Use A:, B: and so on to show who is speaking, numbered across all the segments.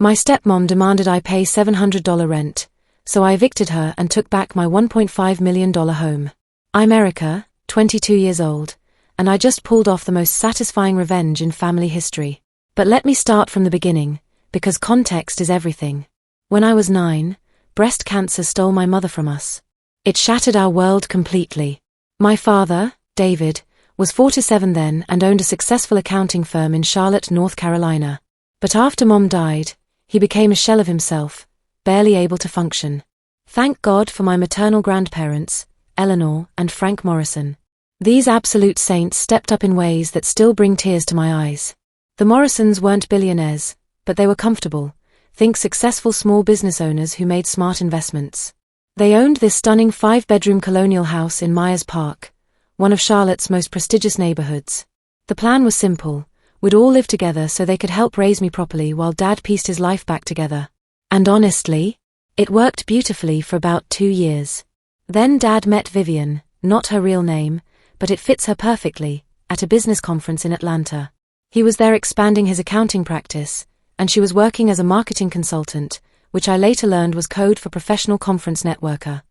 A: My stepmom demanded I pay $700 rent, so I evicted her and took back my $1.5 million home. I'm Erica, 22 years old, and I just pulled off the most satisfying revenge in family history. But let me start from the beginning, because context is everything. When I was 9, breast cancer stole my mother from us. It shattered our world completely. My father, David, was 47 then and owned a successful accounting firm in Charlotte, North Carolina. But after Mom died, he became a shell of himself, barely able to function. Thank God for my maternal grandparents, Eleanor and Frank Morrison. These absolute saints stepped up in ways that still bring tears to my eyes. The Morrisons weren't billionaires, but they were comfortable. Think successful small business owners who made smart investments. They owned this stunning 5-bedroom colonial house in Myers Park, one of Charlotte's most prestigious neighborhoods. The plan was simple. We'd all live together so they could help raise me properly while Dad pieced his life back together. And honestly, it worked beautifully for about 2 years. Then Dad met Vivian, not her real name, but it fits her perfectly, at a business conference in Atlanta. He was there expanding his accounting practice, and she was working as a marketing consultant, which I later learned was code for professional conference networker.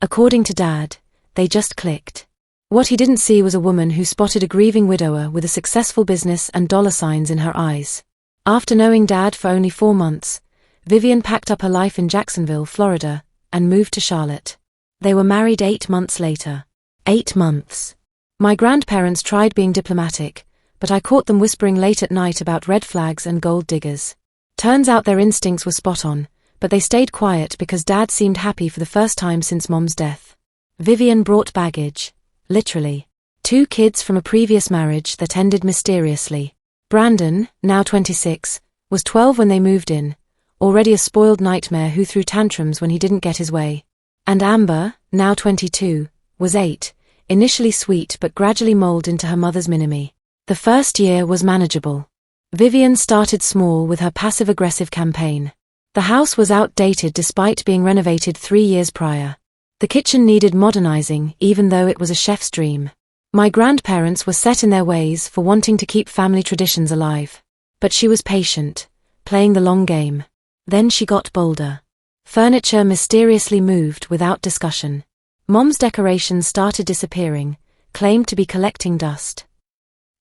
A: According to Dad, they just clicked. What he didn't see was a woman who spotted a grieving widower with a successful business and dollar signs in her eyes. After knowing Dad for only 4 months, Vivian packed up her life in Jacksonville, Florida, and moved to Charlotte. They were married 8 months later. 8 months. My grandparents tried being diplomatic, but I caught them whispering late at night about red flags and gold diggers. Turns out their instincts were spot on, but they stayed quiet because Dad seemed happy for the first time since Mom's death. Vivian brought baggage. Literally. 2 kids from a previous marriage that ended mysteriously. Brandon, now 26, was 12 when they moved in, already a spoiled nightmare who threw tantrums when he didn't get his way. And Amber, now 22, was 8, initially sweet but gradually molded into her mother's minimi. The first year was manageable. Vivian started small with her passive-aggressive campaign. The house was outdated despite being renovated 3 years prior. The kitchen needed modernizing even though it was a chef's dream. My grandparents were set in their ways for wanting to keep family traditions alive. But she was patient, playing the long game. Then she got bolder. Furniture mysteriously moved without discussion. Mom's decorations started disappearing, claimed to be collecting dust.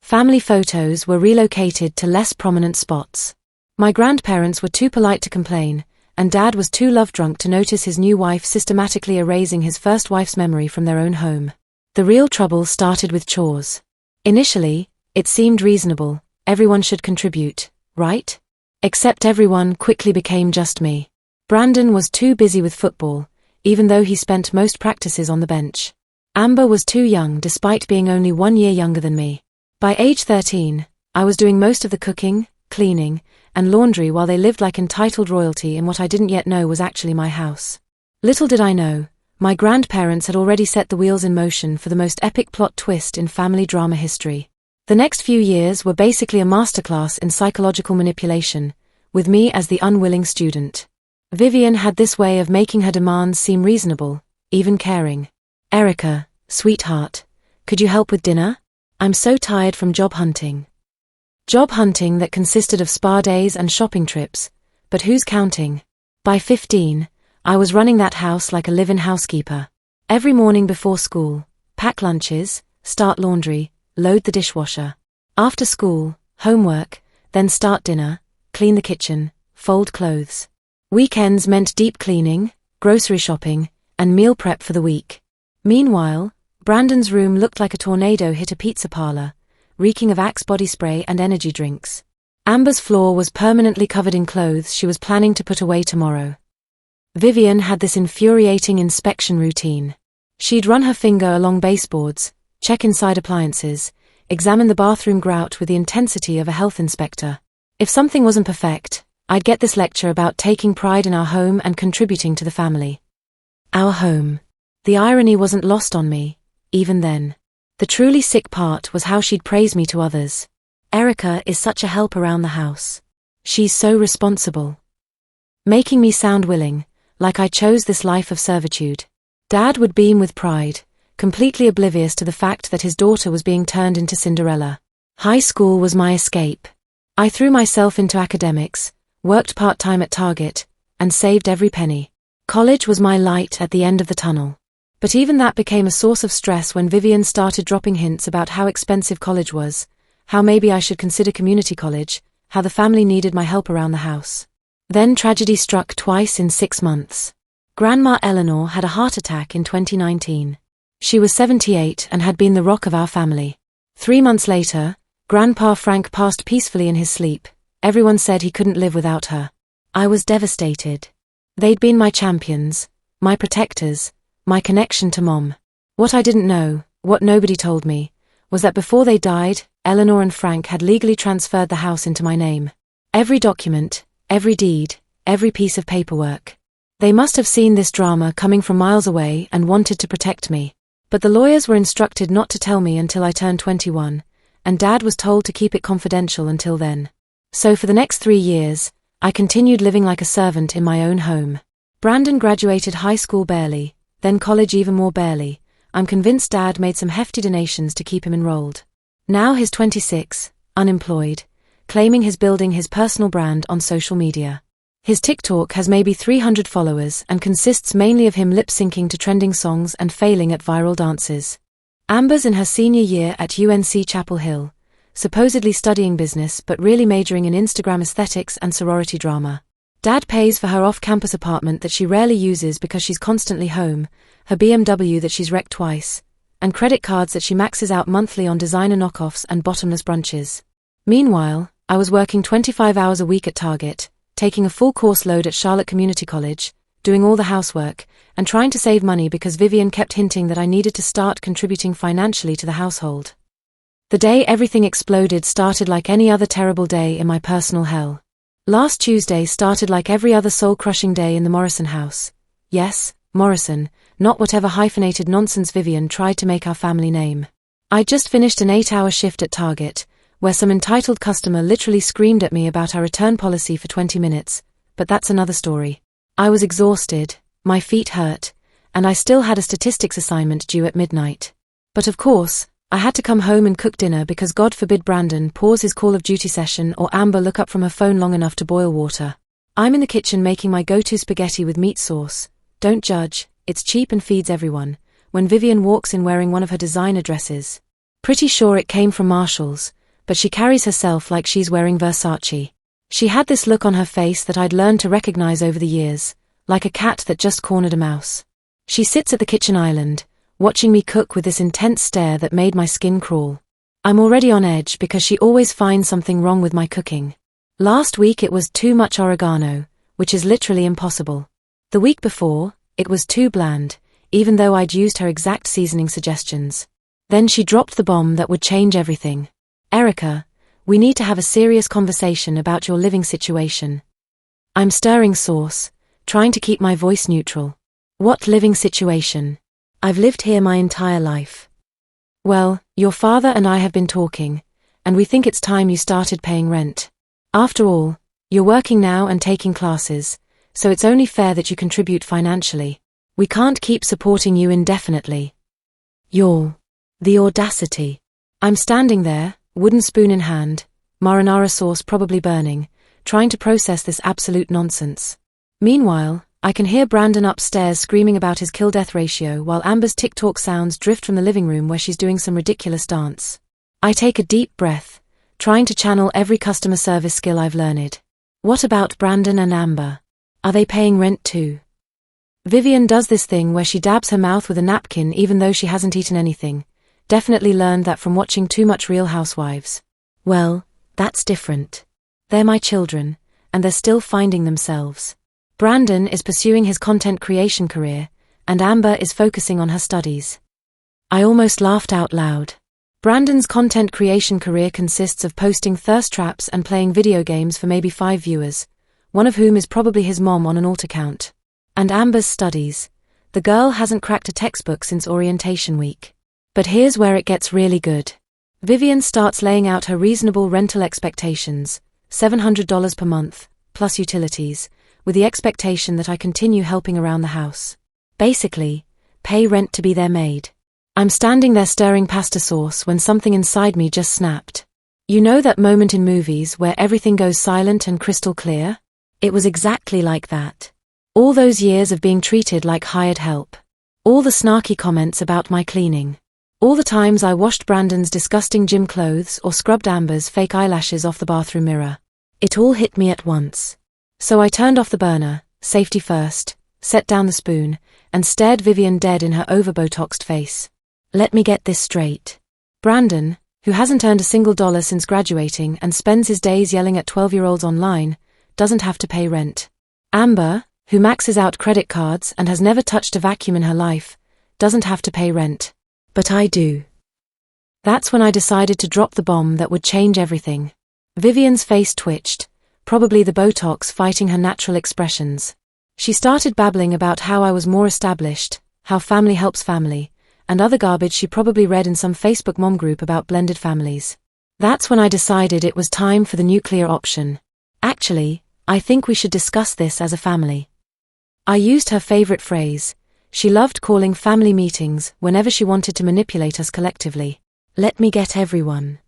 A: Family photos were relocated to less prominent spots. My grandparents were too polite to complain, and Dad was too love-drunk to notice his new wife systematically erasing his first wife's memory from their own home. The real trouble started with chores. Initially, it seemed reasonable, everyone should contribute, right? Except everyone quickly became just me. Brandon was too busy with football, even though he spent most practices on the bench. Amber was too young despite being only 1 year younger than me. By age 13, I was doing most of the cooking, cleaning, and laundry while they lived like entitled royalty in what I didn't yet know was actually my house. Little did I know, my grandparents had already set the wheels in motion for the most epic plot twist in family drama history. The next few years were basically a masterclass in psychological manipulation, with me as the unwilling student. Vivian had this way of making her demands seem reasonable, even caring. Erica, sweetheart, could you help with dinner? I'm so tired from job hunting. Job hunting that consisted of spa days and shopping trips, but who's counting? By 15, I was running that house like a live-in housekeeper. Every morning before school, pack lunches, start laundry, load the dishwasher. After school, homework, then start dinner, clean the kitchen, fold clothes. Weekends meant deep cleaning, grocery shopping, and meal prep for the week. Meanwhile, Brandon's room looked like a tornado hit a pizza parlor, reeking of Axe body spray and energy drinks. Amber's floor was permanently covered in clothes she was planning to put away tomorrow. Vivian had this infuriating inspection routine. She'd run her finger along baseboards, check inside appliances, examine the bathroom grout with the intensity of a health inspector. If something wasn't perfect, I'd get this lecture about taking pride in our home and contributing to the family. Our home. The irony wasn't lost on me, even then. The truly sick part was how she'd praise me to others. Erica is such a help around the house. She's so responsible. Making me sound willing, like I chose this life of servitude. Dad would beam with pride, completely oblivious to the fact that his daughter was being turned into Cinderella. High school was my escape. I threw myself into academics, worked part-time at Target, and saved every penny. College was my light at the end of the tunnel. But even that became a source of stress when Vivian started dropping hints about how expensive college was, how maybe I should consider community college, how the family needed my help around the house. Then tragedy struck twice in 6 months. Grandma Eleanor had a heart attack in 2019. She was 78 and had been the rock of our family. 3 months later, Grandpa Frank passed peacefully in his sleep. Everyone said he couldn't live without her. I was devastated. They'd been my champions, my protectors, my connection to Mom. What I didn't know, what nobody told me, was that before they died, Eleanor and Frank had legally transferred the house into my name. Every document, every deed, every piece of paperwork. They must have seen this drama coming from miles away and wanted to protect me. But the lawyers were instructed not to tell me until I turned 21, and Dad was told to keep it confidential until then. So for the next 3 years, I continued living like a servant in my own home. Brandon graduated high school barely, then college even more barely. I'm convinced Dad made some hefty donations to keep him enrolled. Now he's 26, unemployed, claiming he's building his personal brand on social media. His TikTok has maybe 300 followers and consists mainly of him lip-syncing to trending songs and failing at viral dances. Amber's in her senior year at UNC Chapel Hill, supposedly studying business but really majoring in Instagram aesthetics and sorority drama. Dad pays for her off-campus apartment that she rarely uses because she's constantly home, her BMW that she's wrecked twice, and credit cards that she maxes out monthly on designer knockoffs and bottomless brunches. Meanwhile, I was working 25 hours a week at Target, taking a full course load at Charlotte Community College, doing all the housework, and trying to save money because Vivian kept hinting that I needed to start contributing financially to the household. The day everything exploded started like any other terrible day in my personal hell. Last Tuesday started like every other soul-crushing day in the Morrison house. Yes, Morrison, not whatever hyphenated nonsense Vivian tried to make our family name. I'd just finished an 8-hour shift at Target, where some entitled customer literally screamed at me about our return policy for 20 minutes, but that's another story. I was exhausted, my feet hurt, and I still had a statistics assignment due at midnight. But of course, I had to come home and cook dinner because God forbid Brandon pause his Call of Duty session or Amber look up from her phone long enough to boil water. I'm in the kitchen making my go-to spaghetti with meat sauce. Don't judge, it's cheap and feeds everyone, when Vivian walks in wearing one of her designer dresses. Pretty sure it came from Marshall's, but she carries herself like she's wearing Versace. She had this look on her face that I'd learned to recognize over the years, like a cat that just cornered a mouse. She sits at the kitchen island, watching me cook with this intense stare that made my skin crawl. I'm already on edge because she always finds something wrong with my cooking. Last week it was too much oregano, which is literally impossible. The week before, it was too bland, even though I'd used her exact seasoning suggestions. Then she dropped the bomb that would change everything. Erica, we need to have a serious conversation about your living situation. I'm stirring sauce, trying to keep my voice neutral. What living situation? I've lived here my entire life. Well, your father and I have been talking, and we think it's time you started paying rent. After all, you're working now and taking classes, so it's only fair that you contribute financially. We can't keep supporting you indefinitely. Y'all. The audacity. I'm standing there, wooden spoon in hand, marinara sauce probably burning, trying to process this absolute nonsense. Meanwhile, I can hear Brandon upstairs screaming about his kill-death ratio while Amber's TikTok sounds drift from the living room where she's doing some ridiculous dance. I take a deep breath, trying to channel every customer service skill I've learned. What about Brandon and Amber? Are they paying rent too? Vivian does this thing where she dabs her mouth with a napkin even though she hasn't eaten anything. Definitely learned that from watching too much Real Housewives. Well, that's different. They're my children, and they're still finding themselves. Brandon is pursuing his content creation career, and Amber is focusing on her studies. I almost laughed out loud. Brandon's content creation career consists of posting thirst traps and playing video games for maybe 5 viewers, one of whom is probably his mom on an alt account. And Amber's studies. The girl hasn't cracked a textbook since orientation week. But here's where it gets really good. Vivian starts laying out her reasonable rental expectations, $700 per month, plus utilities, with the expectation that I continue helping around the house. Basically, pay rent to be their maid. I'm standing there stirring pasta sauce when something inside me just snapped. You know that moment in movies where everything goes silent and crystal clear? It was exactly like that. All those years of being treated like hired help. All the snarky comments about my cleaning. All the times I washed Brandon's disgusting gym clothes or scrubbed Amber's fake eyelashes off the bathroom mirror. It all hit me at once. So I turned off the burner, safety first, set down the spoon, and stared Vivian dead in her over-botoxed face. Let me get this straight. Brandon, who hasn't earned a single dollar since graduating and spends his days yelling at 12-year-olds online, doesn't have to pay rent. Amber, who maxes out credit cards and has never touched a vacuum in her life, doesn't have to pay rent. But I do. That's when I decided to drop the bomb that would change everything. Vivian's face twitched, probably the Botox fighting her natural expressions. She started babbling about how I was more established, how family helps family, and other garbage she probably read in some Facebook mom group about blended families. That's when I decided it was time for the nuclear option. Actually, I think we should discuss this as a family. I used her favorite phrase. She loved calling family meetings whenever she wanted to manipulate us collectively. Let me get everyone.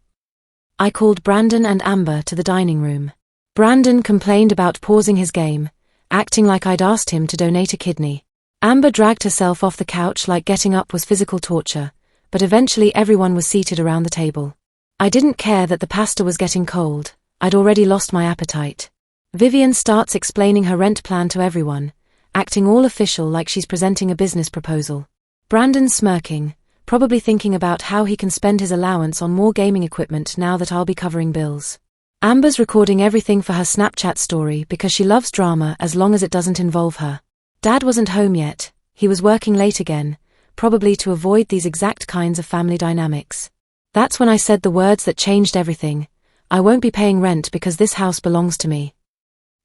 A: I called Brandon and Amber to the dining room. Brandon complained about pausing his game, acting like I'd asked him to donate a kidney. Amber dragged herself off the couch like getting up was physical torture, but eventually everyone was seated around the table. I didn't care that the pasta was getting cold. I'd already lost my appetite. Vivian starts explaining her rent plan to everyone, acting all official like she's presenting a business proposal. Brandon's smirking, probably thinking about how he can spend his allowance on more gaming equipment now that I'll be covering bills. Amber's recording everything for her Snapchat story because she loves drama as long as it doesn't involve her. Dad wasn't home yet, he was working late again, probably to avoid these exact kinds of family dynamics. That's when I said the words that changed everything. I won't be paying rent because this house belongs to me.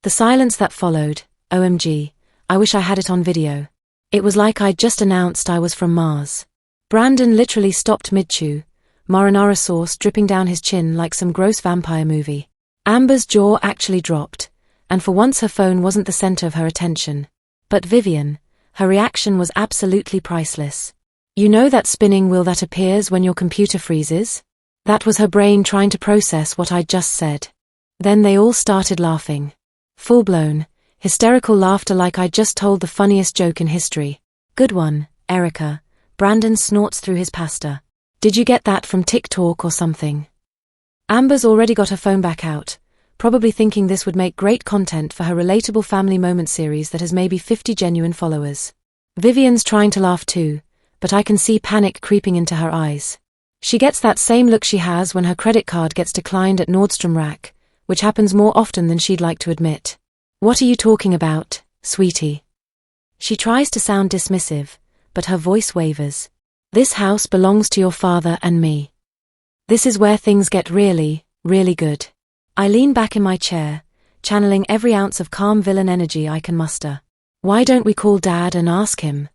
A: The silence that followed, OMG, I wish I had it on video. It was like I'd just announced I was from Mars. Brandon literally stopped mid-chew, marinara sauce dripping down his chin like some gross vampire movie. Amber's jaw actually dropped, and for once her phone wasn't the center of her attention. But Vivian, her reaction was absolutely priceless. You know that spinning wheel that appears when your computer freezes? That was her brain trying to process what I'd just said. Then they all started laughing. Full-blown, hysterical laughter like I'd just told the funniest joke in history. Good one, Erica. Brandon snorts through his pasta. Did you get that from TikTok or something? Amber's already got her phone back out, probably thinking this would make great content for her relatable family moment series that has maybe 50 genuine followers. Vivian's trying to laugh too, but I can see panic creeping into her eyes. She gets that same look she has when her credit card gets declined at Nordstrom Rack, which happens more often than she'd like to admit. What are you talking about, sweetie? She tries to sound dismissive, but her voice wavers. This house belongs to your father and me. This is where things get really, really good. I lean back in my chair, channeling every ounce of calm villain energy I can muster. Why don't we call Dad and ask him?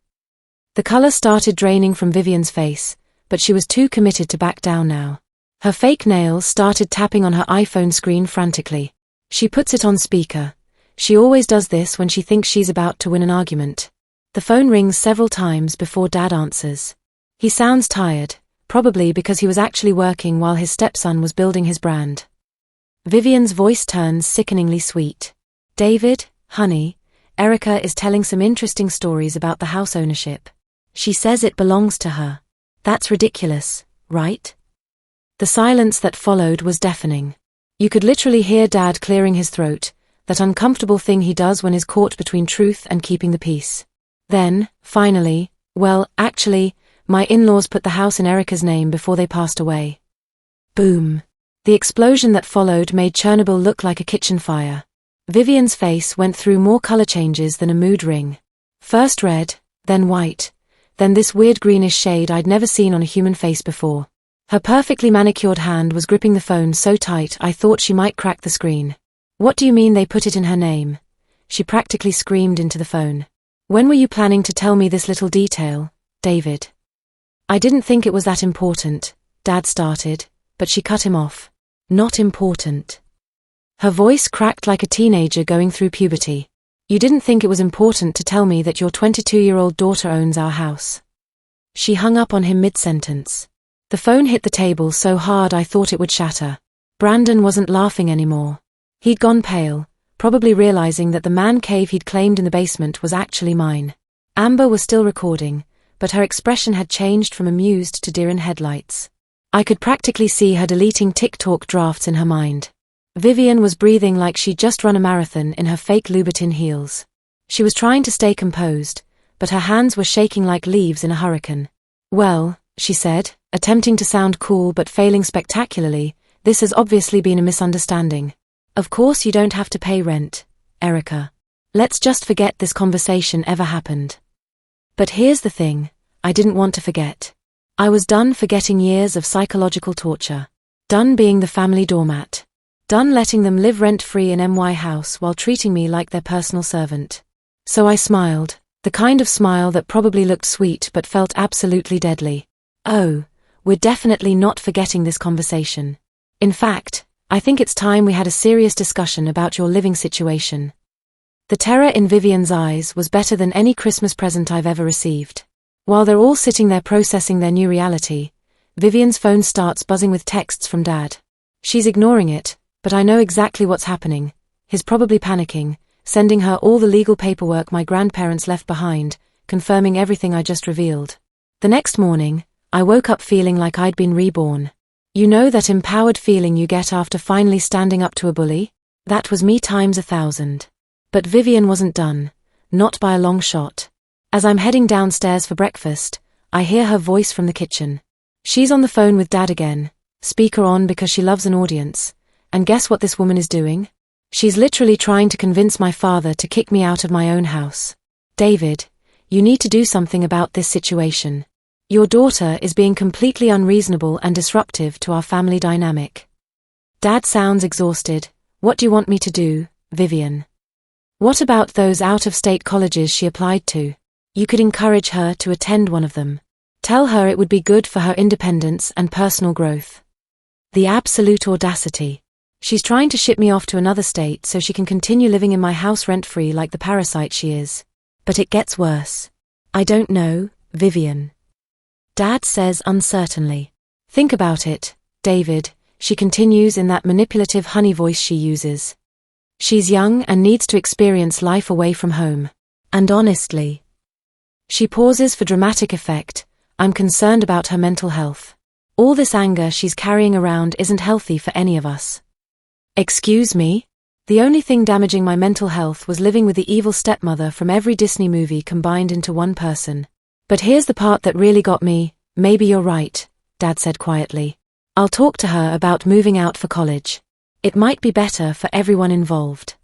A: The color started draining from Vivian's face, but she was too committed to back down now. Her fake nails started tapping on her iPhone screen frantically. She puts it on speaker. She always does this when she thinks she's about to win an argument. The phone rings several times before Dad answers. He sounds tired, probably because he was actually working while his stepson was building his brand. Vivian's voice turns sickeningly sweet. David, honey, Erica is telling some interesting stories about the house ownership. She says it belongs to her. That's ridiculous, right? The silence that followed was deafening. You could literally hear Dad clearing his throat, that uncomfortable thing he does when he's caught between truth and keeping the peace. Then, finally, well, actually, my in-laws put the house in Erica's name before they passed away. Boom. The explosion that followed made Chernobyl look like a kitchen fire. Vivian's face went through more color changes than a mood ring. First red, then white, then this weird greenish shade I'd never seen on a human face before. Her perfectly manicured hand was gripping the phone so tight I thought she might crack the screen. What do you mean they put it in her name? She practically screamed into the phone. When were you planning to tell me this little detail, David? I didn't think it was that important, Dad started, but she cut him off. Not important. Her voice cracked like a teenager going through puberty. You didn't think it was important to tell me that your 22-year-old daughter owns our house. She hung up on him mid-sentence. The phone hit the table so hard I thought it would shatter. Brandon wasn't laughing anymore. He'd gone pale, probably realizing that the man cave he'd claimed in the basement was actually mine. Amber was still recording, but her expression had changed from amused to deer in headlights. I could practically see her deleting TikTok drafts in her mind. Vivian was breathing like she'd just run a marathon in her fake Louboutin heels. She was trying to stay composed, but her hands were shaking like leaves in a hurricane. "Well," she said, attempting to sound cool but failing spectacularly, "this has obviously been a misunderstanding. Of course you don't have to pay rent, Erica. Let's just forget this conversation ever happened." But here's the thing, I didn't want to forget. I was done forgetting years of psychological torture. Done being the family doormat. Done letting them live rent-free in my house while treating me like their personal servant. So I smiled, the kind of smile that probably looked sweet but felt absolutely deadly. "Oh, we're definitely not forgetting this conversation. In fact, I think it's time we had a serious discussion about your living situation." The terror in Vivian's eyes was better than any Christmas present I've ever received. While they're all sitting there processing their new reality, Vivian's phone starts buzzing with texts from Dad. She's ignoring it, but I know exactly what's happening. He's probably panicking, sending her all the legal paperwork my grandparents left behind, confirming everything I just revealed. The next morning, I woke up feeling like I'd been reborn. You know that empowered feeling you get after finally standing up to a bully? That was me times 1,000. But Vivian wasn't done, not by a long shot. As I'm heading downstairs for breakfast, I hear her voice from the kitchen. She's on the phone with Dad again, speaker on because she loves an audience, and guess what this woman is doing? She's literally trying to convince my father to kick me out of my own house. "David, you need to do something about this situation. Your daughter is being completely unreasonable and disruptive to our family dynamic." Dad sounds exhausted. "What do you want me to do, Vivian? What about those out-of-state colleges she applied to? You could encourage her to attend one of them. Tell her it would be good for her independence and personal growth." The absolute audacity. She's trying to ship me off to another state so she can continue living in my house rent-free like the parasite she is. But it gets worse. "I don't know, Vivian," Dad says uncertainly. "Think about it, David," she continues in that manipulative honey voice she uses. "She's young and needs to experience life away from home. And honestly," she pauses for dramatic effect, "I'm concerned about her mental health. All this anger she's carrying around isn't healthy for any of us." Excuse me? The only thing damaging my mental health was living with the evil stepmother from every Disney movie combined into one person. But here's the part that really got me. "Maybe you're right," Dad said quietly. "I'll talk to her about moving out for college. It might be better for everyone involved."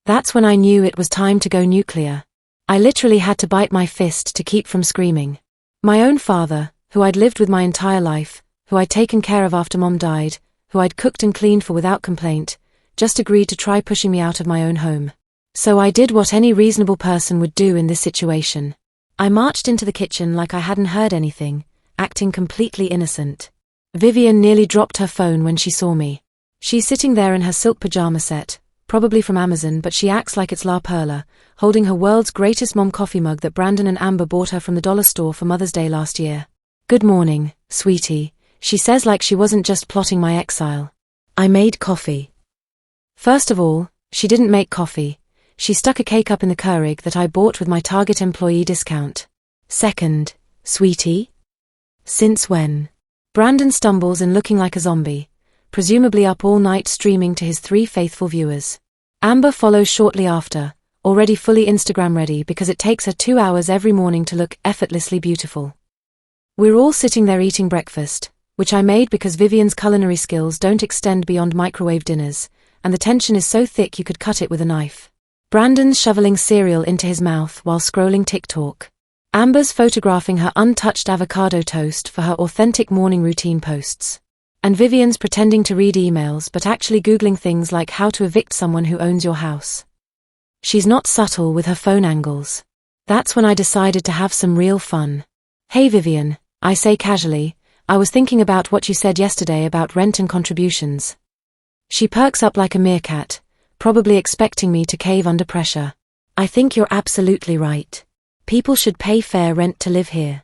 A: That's when I knew it was time to go nuclear. I literally had to bite my fist to keep from screaming. My own father, who I'd lived with my entire life, who I'd taken care of after Mom died, who I'd cooked and cleaned for without complaint, just agreed to try pushing me out of my own home. So I did what any reasonable person would do in this situation. I marched into the kitchen like I hadn't heard anything, acting completely innocent. Vivian nearly dropped her phone when she saw me. She's sitting there in her silk pajama set, probably from Amazon, but she acts like it's La Perla, holding her world's greatest mom coffee mug that Brandon and Amber bought her from the dollar store for Mother's Day last year. "Good morning, sweetie," she says like she wasn't just plotting my exile. "I made coffee." First of all, she didn't make coffee. She stuck a K-cup in the Keurig that I bought with my Target employee discount. Second, "Sweetie? Since when?" Brandon stumbles in looking like a zombie, presumably up all night streaming to his 3 faithful viewers. Amber follows shortly after, already fully Instagram ready because it takes her 2 hours every morning to look effortlessly beautiful. We're all sitting there eating breakfast, which I made because Vivian's culinary skills don't extend beyond microwave dinners, and the tension is so thick you could cut it with a knife. Brandon's shoveling cereal into his mouth while scrolling TikTok. Amber's photographing her untouched avocado toast for her authentic morning routine posts. And Vivian's pretending to read emails but actually Googling things like how to evict someone who owns your house. She's not subtle with her phone angles. That's when I decided to have some real fun. "Hey Vivian," I say casually, "I was thinking about what you said yesterday about rent and contributions." She perks up like a meerkat, probably expecting me to cave under pressure. "I think you're absolutely right. People should pay fair rent to live here."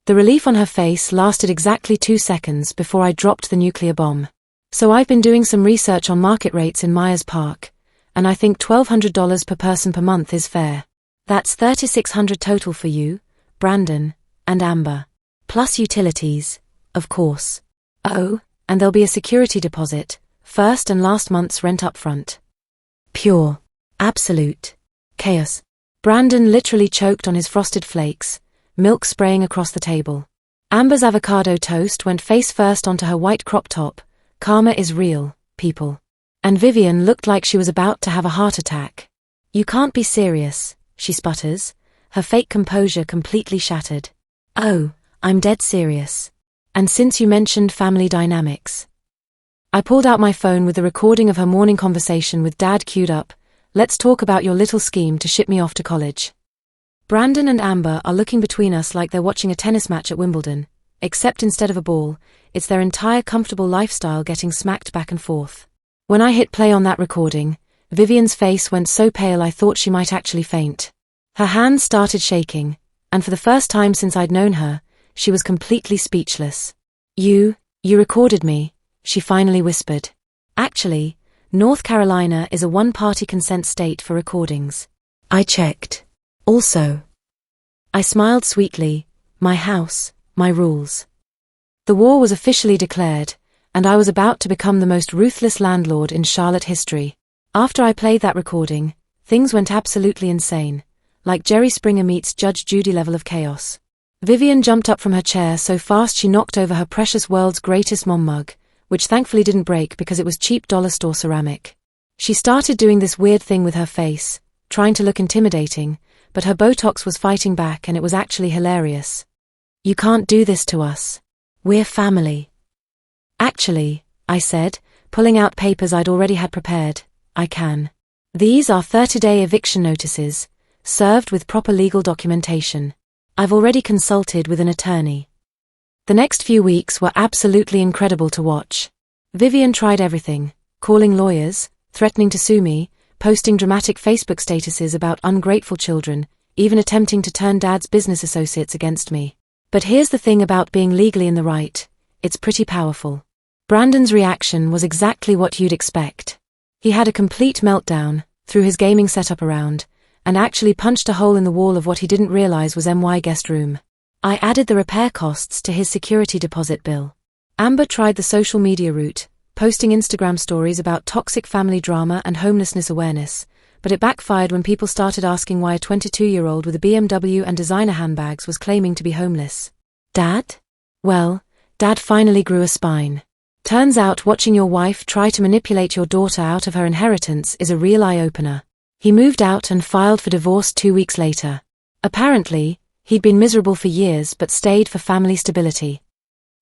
A: The relief on her face lasted exactly 2 seconds before I dropped the nuclear bomb. "So I've been doing some research on market rates in Myers Park, and I think $1,200 per person per month is fair. That's $3,600 total for you, Brandon, and Amber. Plus utilities, of course. Oh, and there'll be a security deposit, first and last month's rent up front. Pure, absolute chaos. Brandon literally choked on his frosted flakes, milk spraying across the table. Amber's avocado toast went face first onto her white crop top. Karma is real, people. And Vivian looked like she was about to have a heart attack. You can't be serious, she sputters, her fake composure completely shattered. Oh, I'm dead serious. And since you mentioned family dynamics. I pulled out my phone with the recording of her morning conversation with Dad queued up. Let's talk about your little scheme to ship me off to college. Brandon and Amber are looking between us like they're watching a tennis match at Wimbledon, except instead of a ball, it's their entire comfortable lifestyle getting smacked back and forth. When I hit play on that recording, Vivian's face went so pale I thought she might actually faint. Her hands started shaking, and for the first time since I'd known her, she was completely speechless. You recorded me, she finally whispered. Actually, North Carolina is a one-party consent state for recordings. I checked. Also. I smiled sweetly. My house, my rules. The war was officially declared, and I was about to become the most ruthless landlord in Charlotte history. After I played that recording, things went absolutely insane, like Jerry Springer meets Judge Judy level of chaos. Vivian jumped up from her chair so fast she knocked over her precious world's greatest mom mug, which thankfully didn't break because it was cheap dollar store ceramic. She started doing this weird thing with her face, trying to look intimidating, but her Botox was fighting back and it was actually hilarious. You can't do this to us. We're family. Actually, I said, pulling out papers I'd already had prepared, I can. These are 30-day eviction notices, served with proper legal documentation. I've already consulted with an attorney. The next few weeks were absolutely incredible to watch. Vivian tried everything, calling lawyers, threatening to sue me, posting dramatic Facebook statuses about ungrateful children, even attempting to turn Dad's business associates against me. But here's the thing about being legally in the right, it's pretty powerful. Brandon's reaction was exactly what you'd expect. He had a complete meltdown, threw his gaming setup around, and actually punched a hole in the wall of what he didn't realize was my guest room. I added the repair costs to his security deposit bill. Amber tried the social media route, posting Instagram stories about toxic family drama and homelessness awareness, but it backfired when people started asking why a 22-year-old with a BMW and designer handbags was claiming to be homeless. Dad? Well, Dad finally grew a spine. Turns out watching your wife try to manipulate your daughter out of her inheritance is a real eye-opener. He moved out and filed for divorce 2 weeks later. Apparently, he'd been miserable for years but stayed for family stability.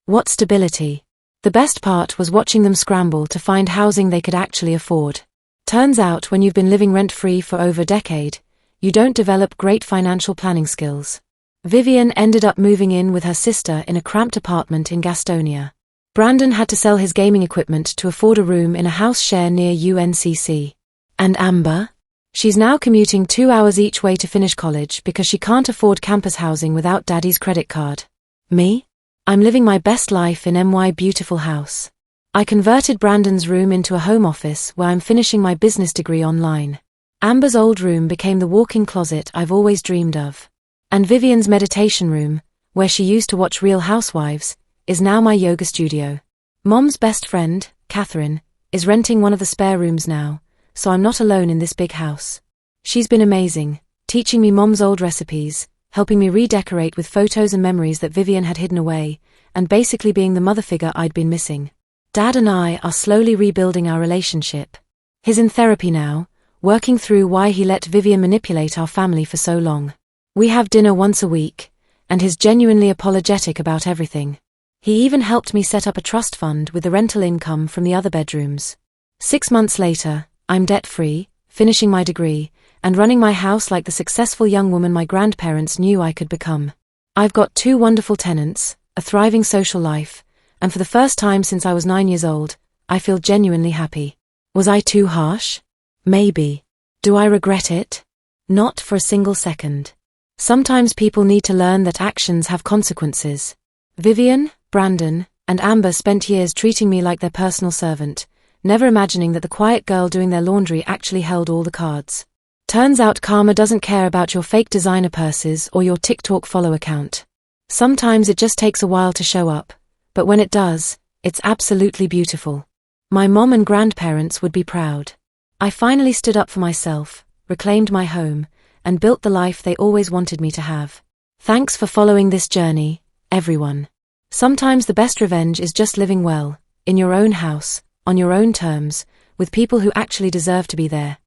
A: What stability? The best part was watching them scramble to find housing they could actually afford. Turns out when you've been living rent-free for over a decade, you don't develop great financial planning skills. Vivian ended up moving in with her sister in a cramped apartment in Gastonia. Brandon had to sell his gaming equipment to afford a room in a house share near UNCC. And Amber? She's now commuting 2 hours each way to finish college because she can't afford campus housing without Daddy's credit card. Me? I'm living my best life in my beautiful house. I converted Brandon's room into a home office where I'm finishing my business degree online. Amber's old room became the walk-in closet I've always dreamed of. And Vivian's meditation room, where she used to watch Real Housewives, is now my yoga studio. Mom's best friend, Catherine, is renting one of the spare rooms now, so I'm not alone in this big house. She's been amazing, teaching me Mom's old recipes, helping me redecorate with photos and memories that Vivian had hidden away, and basically being the mother figure I'd been missing. Dad and I are slowly rebuilding our relationship. He's in therapy now, working through why he let Vivian manipulate our family for so long. We have dinner once a week, and he's genuinely apologetic about everything. He even helped me set up a trust fund with the rental income from the other bedrooms. 6 months later, I'm debt-free, finishing my degree, and running my house like the successful young woman my grandparents knew I could become. I've got 2 wonderful tenants, a thriving social life, and for the first time since I was 9 years old, I feel genuinely happy. Was I too harsh? Maybe. Do I regret it? Not for a single second. Sometimes people need to learn that actions have consequences. Vivian, Brandon, and Amber spent years treating me like their personal servant, never imagining that the quiet girl doing their laundry actually held all the cards. Turns out karma doesn't care about your fake designer purses or your TikTok follow account. Sometimes it just takes a while to show up, but when it does, it's absolutely beautiful. My mom and grandparents would be proud. I finally stood up for myself, reclaimed my home, and built the life they always wanted me to have. Thanks for following this journey, everyone. Sometimes the best revenge is just living well, in your own house, on your own terms, with people who actually deserve to be there.